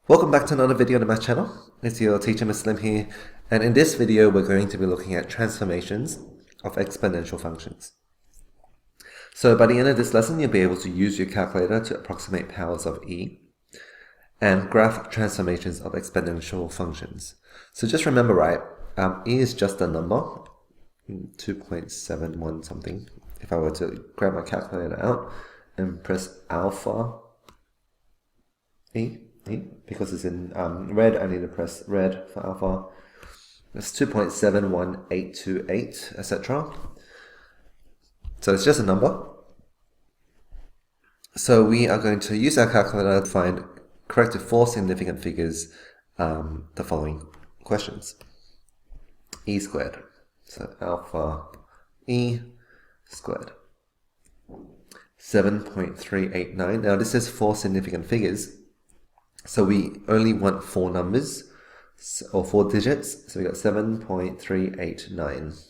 Welcome back to another video on the Math channel. It's your teacher, Mr. Lim here, and in this video we're going to be looking at transformations of exponential functions. So by the end of this lesson you'll be able to use your calculator to approximate powers of e and graph transformations of exponential functions. So just remember, right, e is just a number, 2.71 something. If I were to grab my calculator out and press alpha e, because it's in red, I need to press red for alpha. It's 2.71828, etc. So it's just a number. So we are going to use our calculator to find correct to 4 significant figures the following questions. E squared. So alpha e squared. 7.389. Now this is 4 significant figures. So we only want 4 numbers, or 4 digits, so we got 7.389.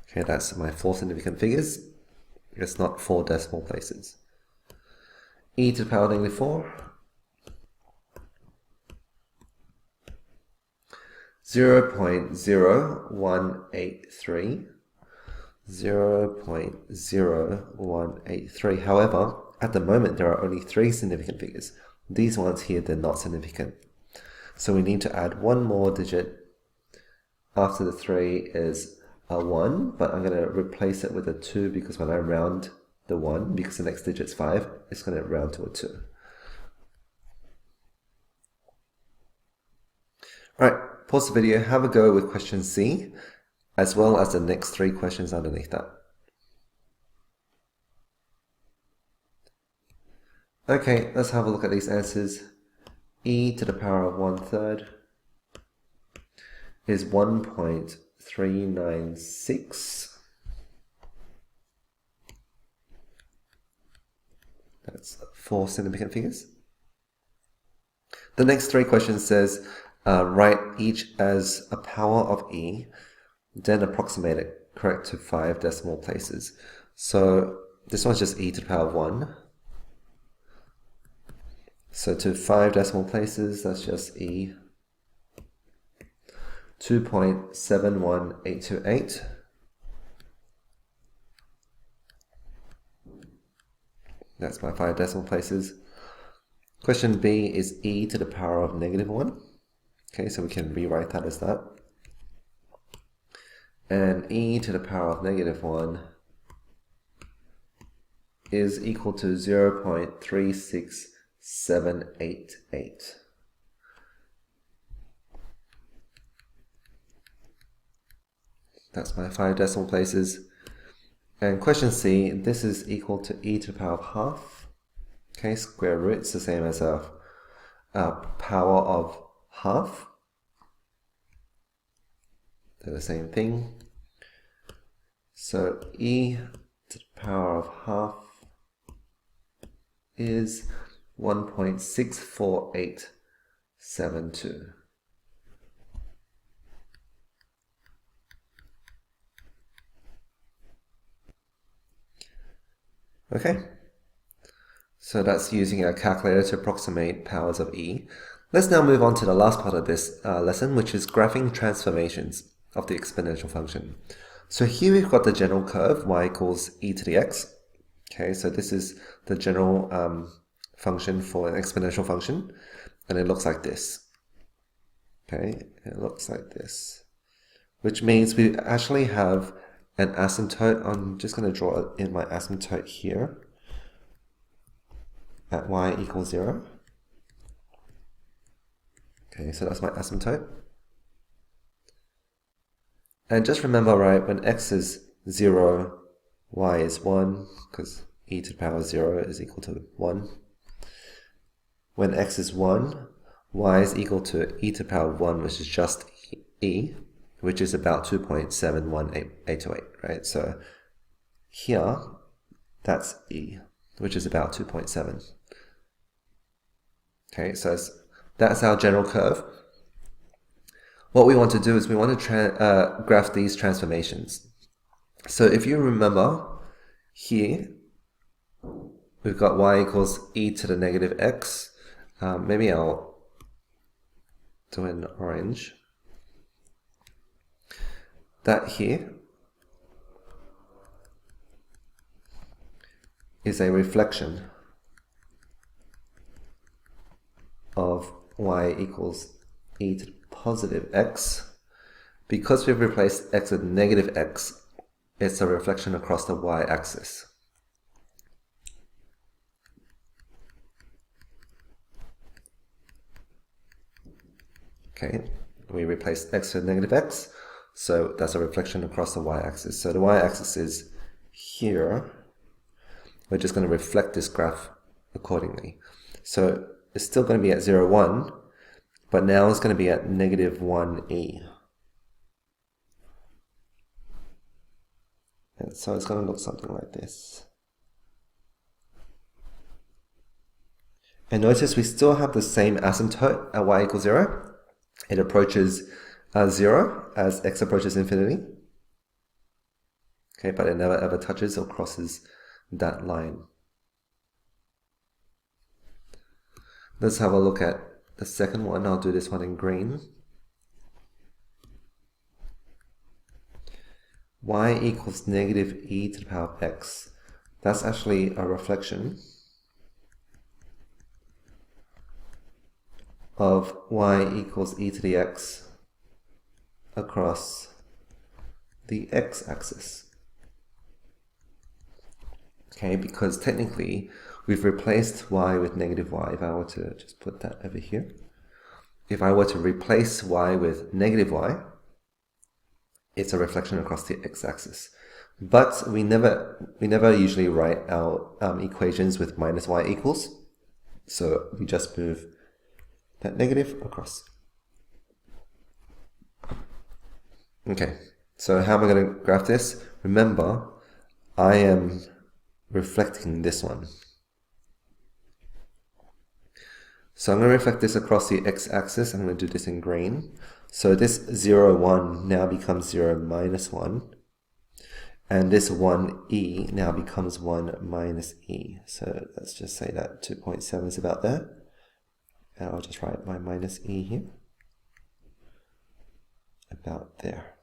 Okay, that's my 4 significant figures. It's not 4 decimal places. E to the power of -4. 0.0183. 0.0183. However, at the moment, there are only 3 significant figures. These ones here, they're not significant. So we need to add one more digit. After the 3 is a 1, but I'm going to replace it with a 2 because when I round the 1, because the next digit's 5, it's going to round to a 2. Alright, pause the video, have a go with question C, as well as the next 3 questions underneath that. Okay, let's have a look at these answers. E to the power of 1/3 is 1.396. That's 4 significant figures. The next 3 questions says, write each as a power of e, then approximate it correct to 5 decimal places. So this one's just e to the power of 1. So to 5 decimal places, that's just e. 2.71828. That's my 5 decimal places. Question B is e to the power of -1. Okay, so we can rewrite that as that. And e to the power of -1 is equal to 0.36788. That's my 5 decimal places. And question C, this is equal to e to the power of half. Okay, square root is the same as a power of half. They're the same thing. So e to the power of half is 1.64872. Okay, so that's using our calculator to approximate powers of e. Let's now move on to the last part of this lesson, which is graphing transformations of the exponential function. So here we've got the general curve, y equals e to the x. Okay, so this is the general function for an exponential function, and it looks like this. Okay, it looks like this, which means we actually have an asymptote. I'm just going to draw in my asymptote here at y equals 0. Okay, so that's my asymptote. And just remember, right, when x is 0, y is 1, because e to the power of 0 is equal to 1. When x is 1, y is equal to e to the power of 1, which is just e, which is about 2.71828, right? So here, that's e, which is about 2.7. Okay, so that's our general curve. What we want to do is we want to graph these transformations. So if you remember, here we've got y equals e to the negative x. Maybe I'll do it in orange. That here is a reflection of y equals e to the positive x. Because we've replaced x with negative x, it's a reflection across the y-axis. Okay, we replaced x with negative x, so that's a reflection across the y-axis. So the y-axis is here. We're just going to reflect this graph accordingly. So it's still going to be at 0, 1, but now it's going to be at negative 1e. And so it's going to look something like this. And notice we still have the same asymptote at y equals 0. It approaches 0 as x approaches infinity. Okay, but it never ever touches or crosses that line. Let's have a look at the second one. I'll do this one in green. Y equals negative e to the power of x. That's actually a reflection of y equals e to the x across the x-axis. Okay, because technically we've replaced y with negative y. If I were to just put that over here, if I were to replace y with negative y, it's a reflection across the x-axis. But we never usually write our equations with minus y equals, so we just move that negative across. Okay, so how am I going to graph this? Remember, I am reflecting this one. So I'm going to reflect this across the x-axis. I'm going to do this in green. So this 0, 1 now becomes 0, minus 1. And this 1e now becomes 1 minus e. So let's just say that 2.7 is about there. And I'll just write my minus e here. About there.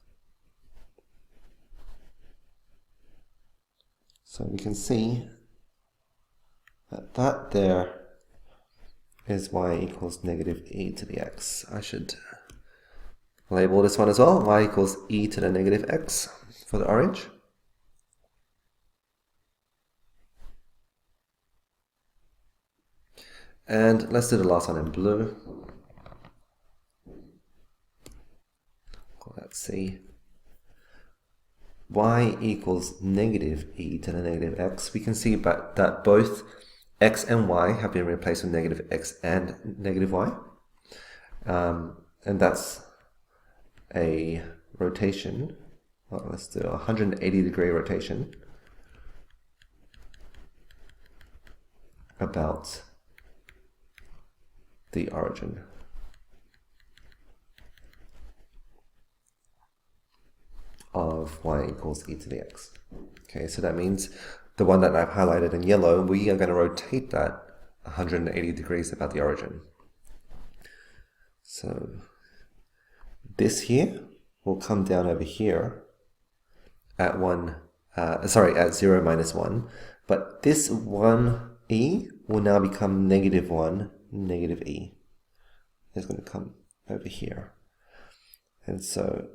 So we can see that that there is y equals negative e to the x. I should label this one as well. Y equals e to the negative x for the orange. And let's do the last one in blue. Call that C. Y equals negative e to the negative x. We can see that both x and y have been replaced with negative x and negative y. And that's a rotation. Well, let's do a 180-degree rotation about the origin. Of y equals e to the x. Okay, so that means the one that I've highlighted in yellow, we are going to rotate that 180 degrees about the origin. So this here will come down over here at at 0 minus 1, but this 1e will now become negative 1, negative e. It's going to come over here. And so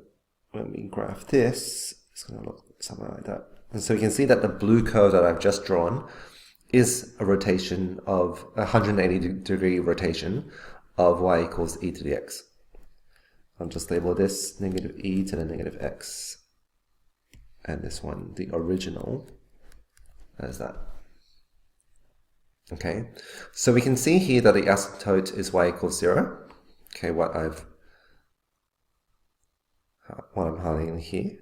when we graph this, it's going to look something like that. And so you can see that the blue curve that I've just drawn is a rotation of a 180-degree rotation of y equals e to the x. I'll just label this negative e to the negative x. And this one, the original, as that. Okay, so we can see here that the asymptote is y equals 0. Okay, what I'm highlighting here.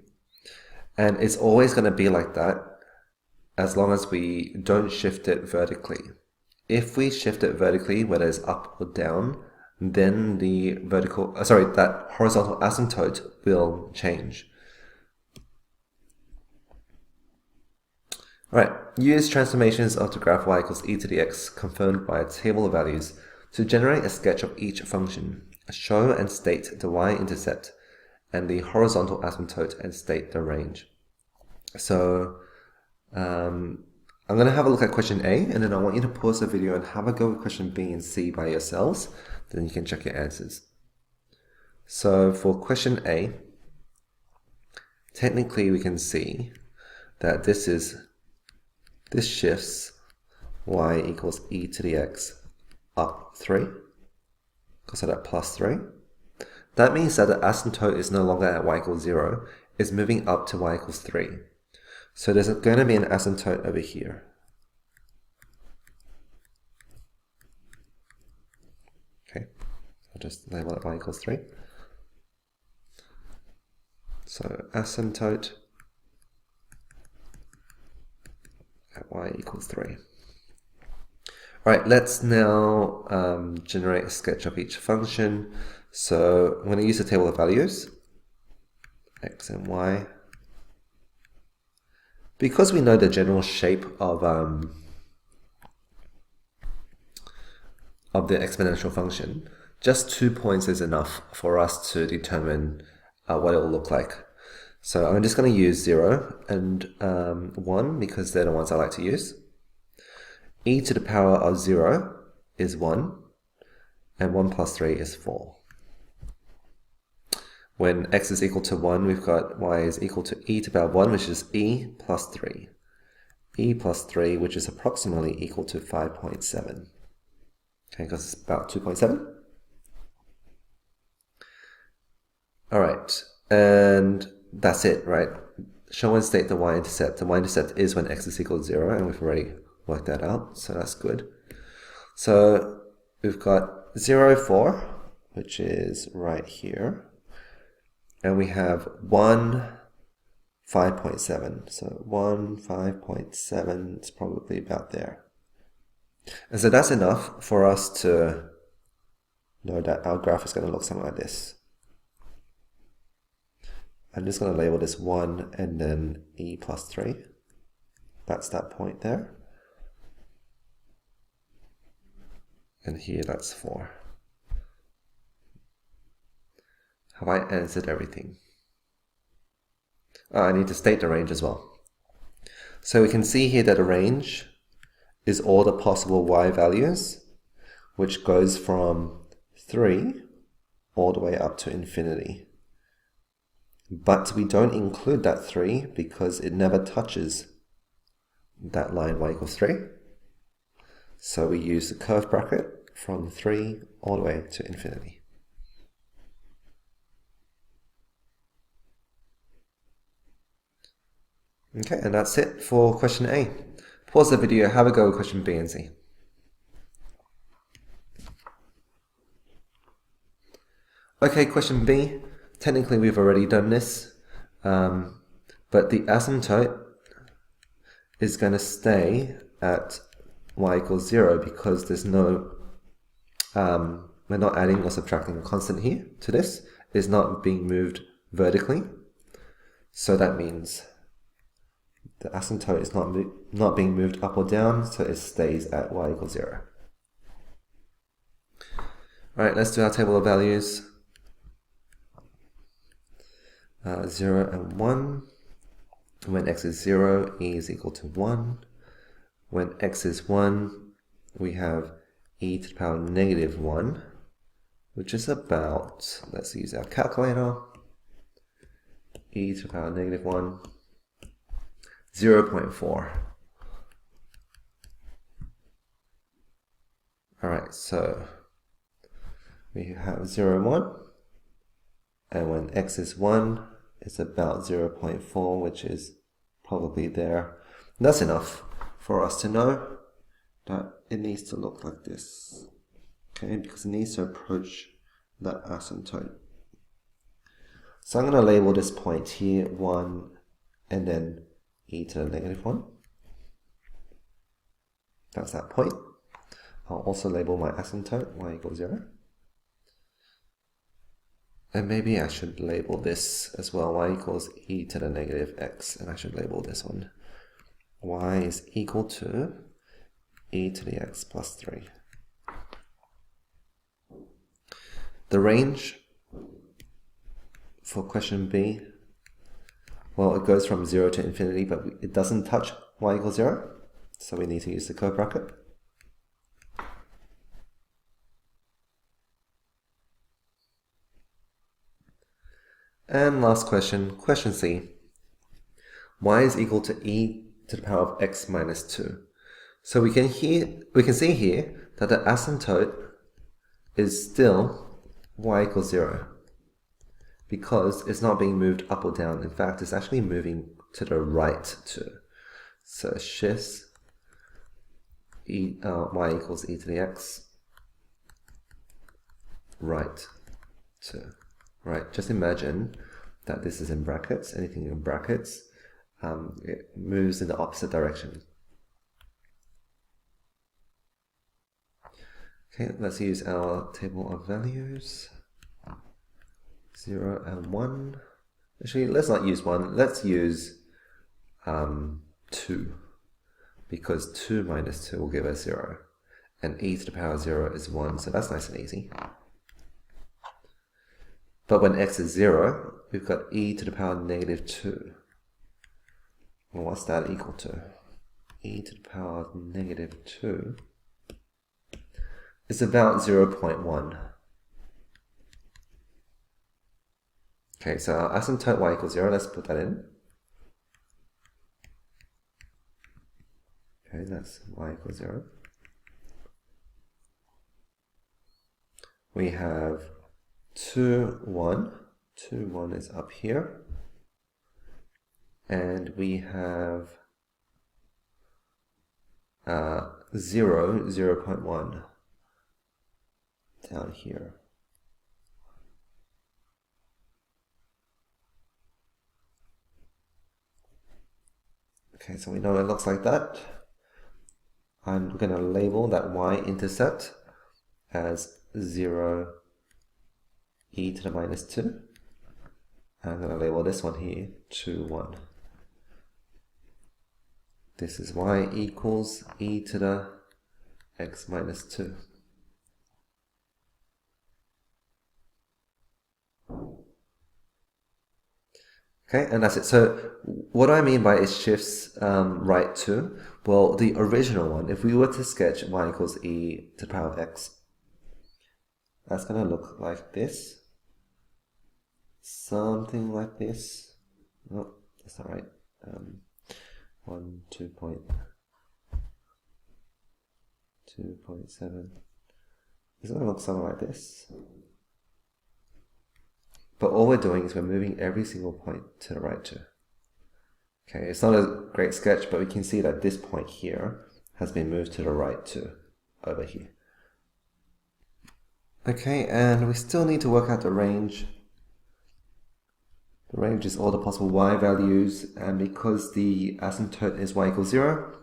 And it's always going to be like that as long as we don't shift it vertically. If we shift it vertically, whether it's up or down, then the that horizontal asymptote will change. Alright, use transformations of the graph y equals e to the x confirmed by a table of values to generate a sketch of each function. Show and state the y-intercept and the horizontal asymptote and state the range. So I'm going to have a look at question A, and then I want you to pause the video and have a go at question B and C by yourselves. Then you can check your answers. So for question A, technically we can see that this shifts y equals e to the x up 3, because of that plus 3. That means that the asymptote is no longer at y equals 0, it's moving up to y equals 3. So there's going to be an asymptote over here. Okay, I'll just label it y equals 3. So asymptote at y equals 3. Alright, let's now generate a sketch of each function. So I'm going to use the table of values, x and y. Because we know the general shape of the exponential function, just 2 points is enough for us to determine what it will look like. So I'm just going to use 0 and 1 because they're the ones I like to use. E to the power of 0 is 1, and 1 plus 3 is 4. When x is equal to 1, we've got y is equal to e to the power of 1, which is e plus 3. E plus 3, which is approximately equal to 5.7. Okay, because it's about 2.7. Alright, and that's it, right? Show and state the y-intercept. The y-intercept is when x is equal to 0, and we've already worked that out, so that's good. So we've got 0, 4, which is right here. And we have 1, 5.7. So 1, 5.7 is probably about there. And so that's enough for us to know that our graph is going to look something like this. I'm just going to label this 1 and then e plus 3. That's that point there. And here that's 4. Have I answered everything? I need to state the range as well. So we can see here that the range is all the possible y values, which goes from 3 all the way up to infinity. But we don't include that 3 because it never touches that line y equals 3. So we use the curve bracket from 3 all the way to infinity. Okay, and that's it for question A. Pause the video, have a go at question B and C. Okay, question B. Technically, we've already done this, but the asymptote is going to stay at y equals 0 because there's no, we're not adding or subtracting a constant here to this. It's not being moved vertically. So that means the asymptote is not being moved up or down, so it stays at y equals 0. Alright, let's do our table of values. 0 and 1. When x is 0, e is equal to 1. When x is 1, we have e to the power of negative 1, which is about, let's use our calculator, e to the power of negative 1, 0.4. Alright, so we have 0, 1, and when x is 1, it's about 0.4, which is probably there. That's enough for us to know that it needs to look like this, okay, because it needs to approach that asymptote. So I'm going to label this point here 1 and then e to the negative 1. That's that point. I'll also label my asymptote y equals 0. And maybe I should label this as well, y equals e to the negative x, and I should label this one y is equal to e to the x plus 3. The range for question B, well, it goes from 0 to infinity, but it doesn't touch y equals 0, so we need to use the curve bracket. And last question, question C. Y is equal to e to the power of x minus 2. So we can see here that the asymptote is still y equals 0 because it's not being moved up or down. In fact, it's actually moving to the right too. So it shifts y equals e to the x right to right. Just imagine that this is in brackets. Anything in brackets, it moves in the opposite direction. Okay, let's use our table of values. 0 and 1. Actually, let's not use 1. Let's use 2. Because 2 minus 2 will give us 0. And e to the power of 0 is 1, so that's nice and easy. But when x is 0, we've got e to the power of negative 2. Well, what's that equal to? E to the power of negative 2 is about 0.1. Okay, so our asymptote y equals 0, let's put that in. Okay, that's y equals 0. We have 2, 1. 2, 1 is up here. And we have 0, 0.1 down here. Okay, so we know it looks like that. I'm going to label that y-intercept as 0 e to the minus 2. I'm going to label this one here 2, 1. This is y equals e to the x minus 2. Okay, and that's it. So what do I mean by it shifts right to? Well, the original one, if we were to sketch y equals e to the power of x, that's going to look like this. Something like this. Oh, that's not right. 2.7. It's going to look something like this. But all we're doing is we're moving every single point to the right too. Okay, it's not a great sketch, but we can see that this point here has been moved to the right too, over here. Okay, and we still need to work out the range. The range is all the possible y values, and because the asymptote is y equals 0,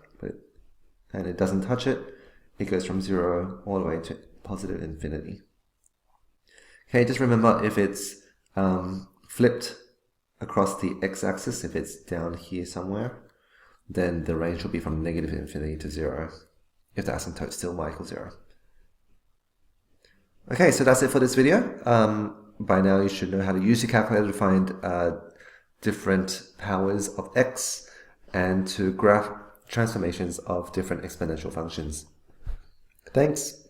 and it doesn't touch it, it goes from 0 all the way to positive infinity. Okay, just remember if it's flipped across the x-axis, if it's down here somewhere, then the range will be from negative infinity to 0 if the asymptote is still y equals 0. Okay, so that's it for this video. By now you should know how to use your calculator to find different powers of x and to graph transformations of different exponential functions. Thanks.